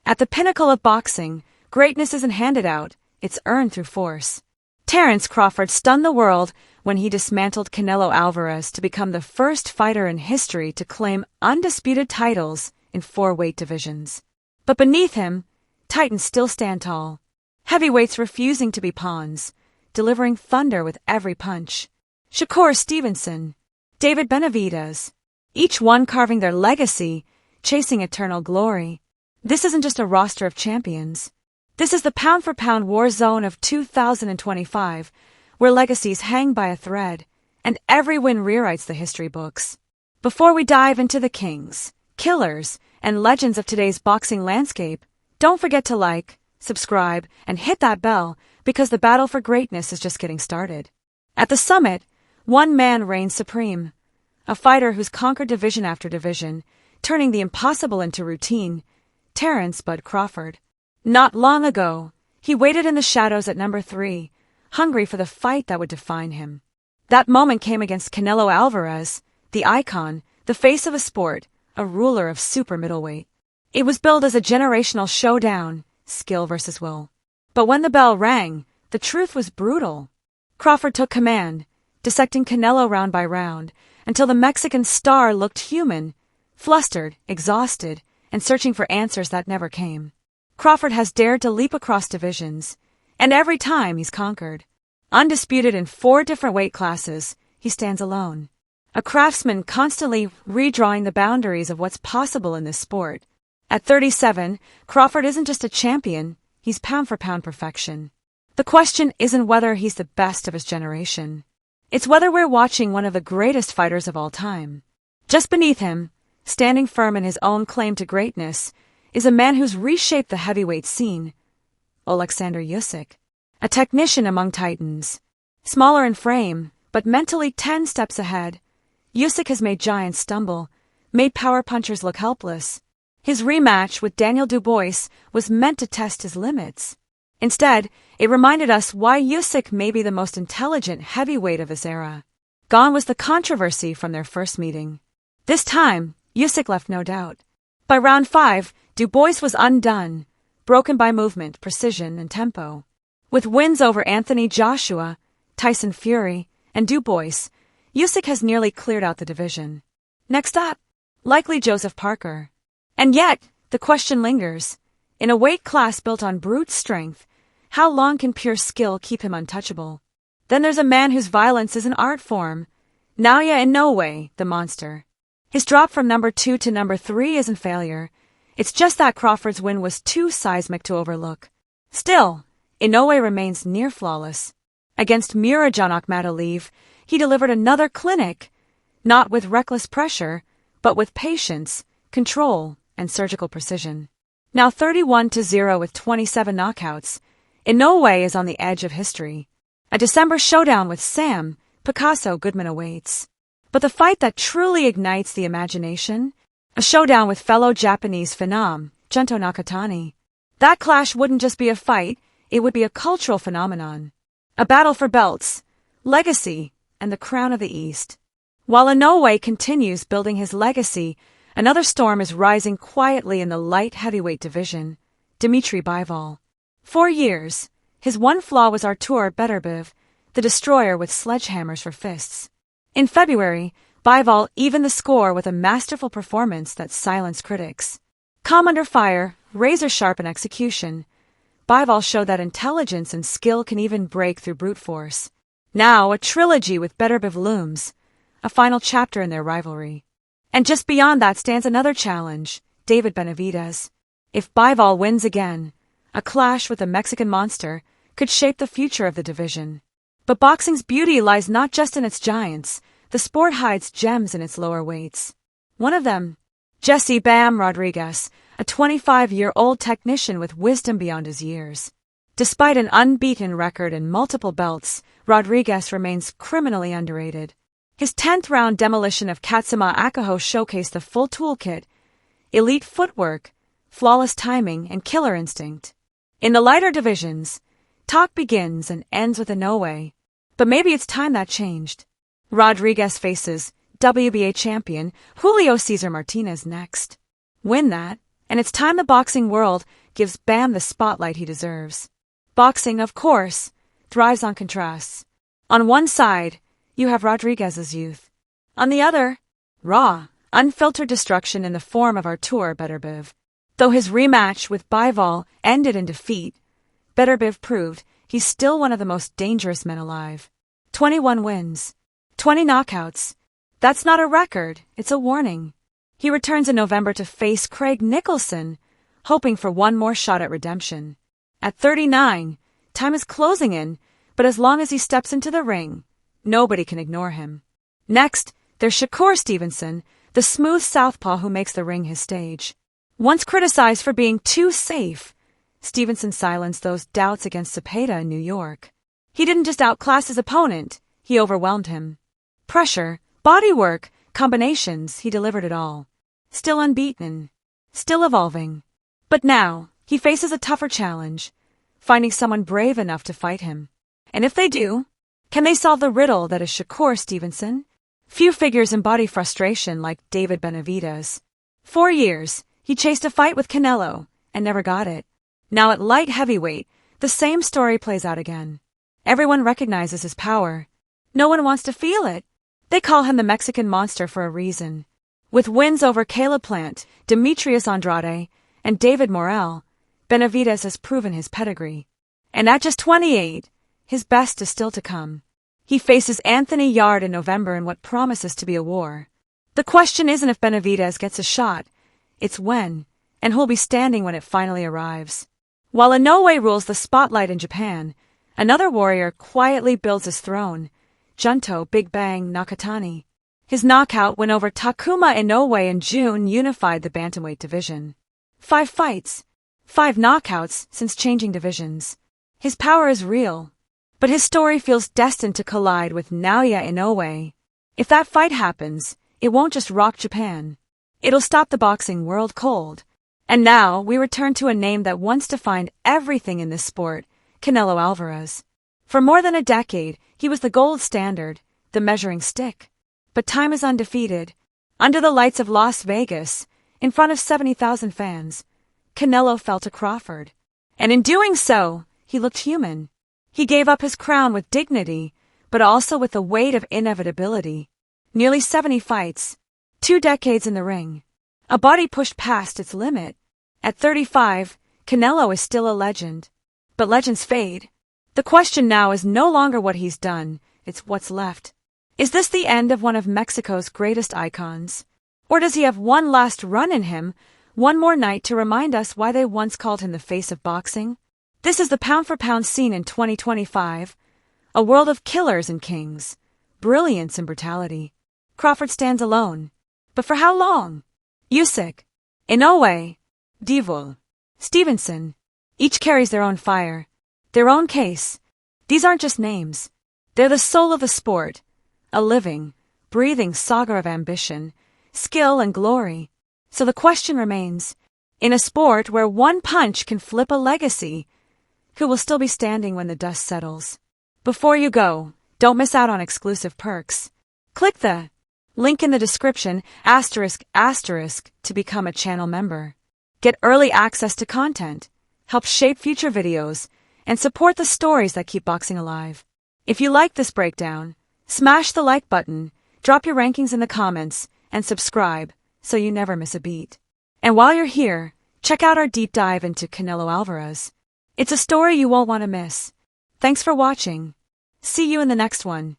At the pinnacle of boxing, greatness isn't handed out, it's earned through force. Terence Crawford stunned the world when he dismantled Canelo Alvarez to become the first fighter in history to claim undisputed titles in 4 weight divisions. But beneath him, titans still stand tall. Heavyweights refusing to be pawns, delivering thunder with every punch. Shakur Stevenson, David Benavidez, each one carving their legacy, chasing eternal glory. This isn't just a roster of champions. This is the pound-for-pound war zone of 2025, where legacies hang by a thread, and every win rewrites the history books. Before we dive into the kings, killers, and legends of today's boxing landscape, don't forget to like, subscribe, and hit that bell, because the battle for greatness is just getting started. At the summit, one man reigns supreme, a fighter who's conquered division after division, turning the impossible into routine, Terence "Bud" Crawford. Not long ago, he waited in the shadows at number 3, hungry for the fight that would define him. That moment came against Canelo Alvarez, the icon, the face of a sport, a ruler of super middleweight. It was billed as a generational showdown, skill versus will. But when the bell rang, the truth was brutal. Crawford took command, dissecting Canelo round by round, until the Mexican star looked human, flustered, exhausted, and searching for answers that never came. Crawford has dared to leap across divisions, and every time he's conquered. Undisputed in 4 different weight classes, he stands alone. A craftsman constantly redrawing the boundaries of what's possible in this sport. At 37, Crawford isn't just a champion, he's pound-for-pound perfection. The question isn't whether he's the best of his generation. It's whether we're watching one of the greatest fighters of all time. Just beneath him, standing firm in his own claim to greatness, is a man who's reshaped the heavyweight scene, Alexander Usyk, a technician among titans. Smaller in frame, but mentally 10 steps ahead, Usyk has made giants stumble, made power punchers look helpless. His rematch with Daniel Dubois was meant to test his limits. Instead, it reminded us why Usyk may be the most intelligent heavyweight of this era. Gone was the controversy from their first meeting. This time, Usyk left no doubt. By round 5, Dubois was undone, broken by movement, precision, and tempo. With wins over Anthony Joshua, Tyson Fury, and Dubois, Usyk has nearly cleared out the division. Next up, likely Joseph Parker. And yet, the question lingers. In a weight class built on brute strength, how long can pure skill keep him untouchable? Then there's a man whose violence is an art form, Naoya Inoue, the monster. His drop from number 2 to number 3 isn't failure. It's just that Crawford's win was too seismic to overlook. Still, Inoue remains near flawless. Against Murajan Akhmadaliyev, he delivered another clinic, not with reckless pressure, but with patience, control, and surgical precision. Now 31-0 with 27 knockouts, Inoue is on the edge of history. A December showdown with Sam Picasso Goodman awaits. But the fight that truly ignites the imagination? A showdown with fellow Japanese phenom, Junto Nakatani. That clash wouldn't just be a fight, it would be a cultural phenomenon. A battle for belts, legacy, and the crown of the East. While Inoue continues building his legacy, another storm is rising quietly in the light heavyweight division, Dmitry Bivol. 4 years, his one flaw was Artur Beterbiev, the destroyer with sledgehammers for fists. In February, Bivol evened the score with a masterful performance that silenced critics. Calm under fire, razor-sharp in execution, Bivol showed that intelligence and skill can even break through brute force. Now, a trilogy with Beterbiev looms, a final chapter in their rivalry. And just beyond that stands another challenge, David Benavidez. If Bivol wins again, a clash with the Mexican monster could shape the future of the division. But boxing's beauty lies not just in its giants, the sport hides gems in its lower weights. One of them, Jesse "Bam" Rodriguez, a 25-year-old technician with wisdom beyond his years. Despite an unbeaten record and multiple belts, Rodriguez remains criminally underrated. His 10th-round demolition of Katsuma Akaho showcased the full toolkit, elite footwork, flawless timing, and killer instinct. In the lighter divisions, talk begins and ends with Inoue. But maybe it's time that changed. Rodriguez faces WBA champion Julio Cesar Martinez next. Win that, And it's time the boxing world gives Bam the spotlight he deserves. Boxing, of course, thrives on contrasts. On one side, you have Rodriguez's youth. On the other, raw, unfiltered destruction in the form of Artur Beterbiev. Though his rematch with Bivol ended in defeat, Beterbiev proved he's still one of the most dangerous men alive. 21 wins. 20 knockouts. That's not a record, it's a warning. He returns in November to face Craig Nicholson, hoping for one more shot at redemption. At 39, time is closing in, but as long as he steps into the ring, nobody can ignore him. Next, there's Shakur Stevenson, the smooth southpaw who makes the ring his stage. Once criticized for being too safe, Stevenson silenced those doubts against Cepeda in New York. He didn't just outclass his opponent, he overwhelmed him. Pressure, bodywork, combinations, he delivered it all. Still unbeaten. Still evolving. But now, he faces a tougher challenge, finding someone brave enough to fight him. And if they do, can they solve the riddle that is Shakur Stevenson? Few figures embody frustration like David Benavidez. 4 years, he chased a fight with Canelo, and never got it. Now at light heavyweight, the same story plays out again. Everyone recognizes his power. No one wants to feel it. They call him the Mexican monster for a reason. With wins over Caleb Plant, Demetrius Andrade, and David Morrell, Benavidez has proven his pedigree. And at just 28, his best is still to come. He faces Anthony Yarde in November in what promises to be a war. The question isn't if Benavidez gets a shot, it's when, and who'll be standing when it finally arrives. While Inoue rules the spotlight in Japan, another warrior quietly builds his throne, Junto Big Bang Nakatani. His knockout win over Takuma Inoue in June unified the bantamweight division. 5 fights, 5 knockouts since changing divisions. His power is real, but his story feels destined to collide with Naoya Inoue. If that fight happens, it won't just rock Japan. It'll stop the boxing world cold. And now we return to a name that once defined everything in this sport, Canelo Alvarez. For more than a decade, he was the gold standard, the measuring stick. But time is undefeated. Under the lights of Las Vegas, in front of 70,000 fans, Canelo fell to Crawford. And in doing so, he looked human. He gave up his crown with dignity, but also with the weight of inevitability. Nearly 70 fights, 2 decades in the ring. A body pushed past its limit. At 35, Canelo is still a legend. But legends fade. The question now is no longer what he's done, it's what's left. Is this the end of one of Mexico's greatest icons? Or does he have one last run in him, one more night to remind us why they once called him the face of boxing? This is the pound-for-pound scene in 2025, a world of killers and kings, brilliance and brutality. Crawford stands alone. But for how long? Usyk, Inoue, Bivol, Stevenson, each carries their own fire, their own case. These aren't just names. They're the soul of the sport, a living, breathing saga of ambition, skill and glory. So the question remains, in a sport where one punch can flip a legacy, who will still be standing when the dust settles? Before you go, don't miss out on exclusive perks. Click the link in the description, *** to become a channel member. Get early access to content, help shape future videos, and support the stories that keep boxing alive. If you like this breakdown, smash the like button, drop your rankings in the comments, and subscribe so you never miss a beat. And while you're here, check out our deep dive into Canelo Alvarez. It's a story you won't want to miss. Thanks for watching. See you in the next one.